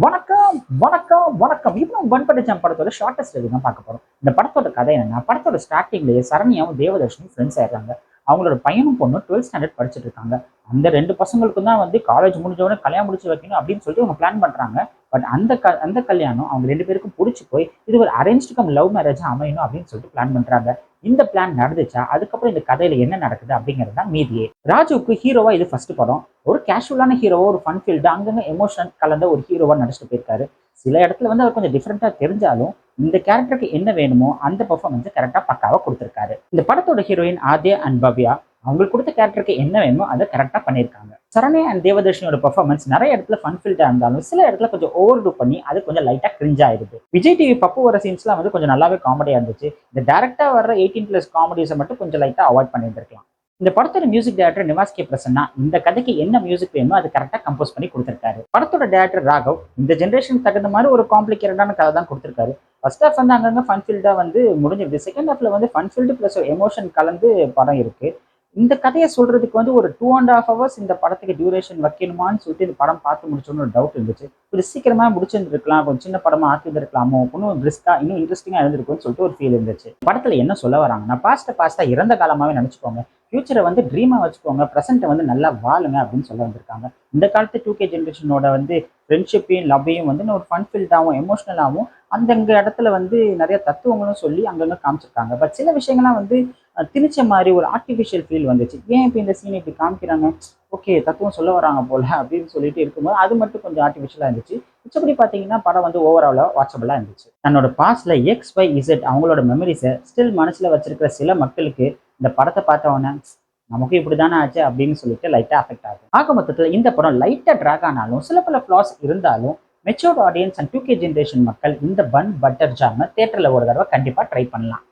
வணக்கம் வணக்கம் வணக்கம். இப்போ பன்படிச்சான் படத்தோட ஷார்டஸ்ட் ரிவ்யூ தான் பார்க்க போறோம். இந்த படத்தோட கதை என்னன்னா, படத்தோட ஸ்டார்டிங்லேயே சரண்யாவும் தேவதர்ஷினியும் ஃப்ரெண்ட்ஸ் ஆயிடுறாங்க. அவங்களோட பையனும் பொண்ணும் 12th ஸ்டாண்டர்ட் படிச்சுட்டு இருக்காங்க. அந்த ரெண்டு பசங்களுக்கும் தான் வந்து காலேஜ் முடிஞ்சவொடனே கல்யாணம் முடிச்சு வைக்கணும் அப்படின்னு சொல்லிட்டு அவங்க பிளான் பண்றாங்க. பட் அந்த கல்யாணம் அவங்க ரெண்டு பேருக்கும் பிடிச்சி போய் இது ஒரு அரேஞ்ச் கம் லவ் மேரேஜ் அமையணும் அப்படின்னு சொல்லிட்டு பிளான் பண்றாங்க. இந்த பிளான் நடந்துச்சா, அதுக்கப்புறம் இந்த கதையில என்ன நடக்குது அப்படிங்கிறது தான் மீதியே. ராஜுவுக்கு ஹீரோவா இது ஃபர்ஸ்ட் படம். ஒரு கேஷுவலான ஹீரோவா, ஒரு ஃபன் ஃபீல்டு, அங்கங்க எமோஷன் கலந்த ஒரு ஹீரோவா நடிச்சுட்டு போயிருக்காரு. சில இடத்துல வந்து அவர் கொஞ்சம் டிஃப்ரெண்டா தெரிஞ்சாலும் இந்த கேரக்டருக்கு என்ன வேணுமோ அந்த பெர்ஃபார்மன்ஸை கரெக்டா பக்காவா கொடுத்திருக்காரு. இந்த படத்தோட ஹீரோயின் ஆத்யா அண்ட் பவ்யா அவங்களுக்கு கொடுத்த கேரக்டருக்கு என்ன வேணுமோ அதை கரெக்டா பண்ணியிருக்காங்க. சரண்யா அண்ட் தேவதர்ஷினியோட பெர்ஃபார்மன்ஸ் நிறைய இடத்துல ஃபன் ஃபீல்டா இருந்தாலும் சில இடத்துல கொஞ்சம் ஓவர் டூ பண்ணி அது கொஞ்சம் லைட்டா கிரிஞ்ச் ஆயிருது. விஜய் டிவி பப்பு வர சீன்ஸ்லாம் வந்து கொஞ்சம் நல்லாவே காமெடியா இருந்துச்சு. இந்த டேரக்டா வர 18+ காமெடிஸை மட்டும் கொஞ்சம் லைட்டா அவாய்ட் பண்ணியிருந்திருக்கலாம். இந்த படத்தோட music director Nivas K Prasanna இந்த கதைக்கு என்ன மியூசிக் வேணுமோ அதை கரெக்டா கம்போஸ் பண்ணி கொடுத்திருக்காரு. படத்தோட டைரக்டர் ராகவ் இந்த ஜென்ரேஷன் தகுந்த மாதிரி ஒரு காம்ப்ளிகேட்டடான கதை தான் கொடுத்திருக்காரு. ஃபர்ஸ்ட் ஹாஃப் வந்து அங்கங்க ஃபன் ஃபீல்டா வந்து முடிஞ்சிருக்கு. செகண்ட் ஹாஃப்ல வந்து ஃபன் ஃபீல்டு பிளஸ் எமோஷன் கலந்து படம் இருக்கு. இந்த கதையை சொல்றதுக்கு வந்து ஒரு 2.5 hours இந்த படத்துக்கு டியூரேஷன் வைக்கணுமான்னு சொல்லிட்டு இந்த படம் பார்த்து முடிச்சோன்னு ஒரு டவுட் இருந்துச்சு. கொஞ்சம் சீக்கிரமா முடிச்சிருந்துருக்கலாம், கொஞ்சம் சின்ன படமா ஆக்கியிருந்திருக்கலாமோ, இன்னும் பிரிஸ்கா இன்னும் இன்ட்ரெஸ்டிங்கா இருந்திருக்கும்னு சொல்லிட்டு ஒரு ஃபீல் இருந்துச்சு. படத்துல என்ன சொல்ல வராங்கன்னா, பாஸ்டா இறந்த காலமாவே நினைச்சுக்கோங்க, ஃபியூச்சரை வந்து ட்ரீமா வச்சுக்கோங்க, ப்ரெசென்ட்டை வந்து நல்லா வாழுங்க அப்படின்னு சொல்ல வந்திருக்காங்க. இந்த காலத்து 2K ஜென்ரேஷனோட வந்து ஃப்ரெண்ட்ஷிப்பையும் லவ்வையும் வந்து ஒரு ஃபன் ஃபீல்டாகவும் எமோஷனலாகவும் அந்தங்க இடத்துல வந்து நிறைய தத்துவங்களும் சொல்லி அங்கங்க காமிச்சிருக்காங்க. பட் சில விஷயங்கள்லாம் வந்து திணிச்ச மாதிரி ஒரு ஆர்டிஃபிஷியல் ஃபீல் வந்துச்சு. ஏன் இப்போ இந்த சீனை இப்படி காமிக்கிறாங்க, ஓகே தத்துவம் சொல்ல வராங்க போல அப்படின்னு சொல்லிட்டு இருக்கும்போது அது மட்டும் கொஞ்சம் ஆர்டிஃபிஷியலாக இருந்துச்சு. மிச்சப்படி பார்த்தீங்கன்னா படம் வந்து ஓவராலாக வாட்சபிளாக இருந்துச்சு. தன்னோட பாஸ்ட்ல XYZ அவங்களோட மெமரிஸை ஸ்டில் மனசுல வச்சிருக்கிற சில மக்களுக்கு இந்த படத்தை பார்த்தவொன்னே நமக்கு இப்படிதானே ஆச்சு அப்படின்னு சொல்லிட்டு லைட்டா அஃபெக்ட் ஆகும். ஆக மொத்தத்தில் இந்த படம் லைட்டா ட்ராக் ஆனாலும் சில பல ஃபிளாஸ் இருந்தாலும் matured audience and 2K generation மக்கள் இந்த பன் பட்டர் ஜாமை தியேட்டர்ல ஒரு தடவை கண்டிப்பா ட்ரை பண்ணலாம்.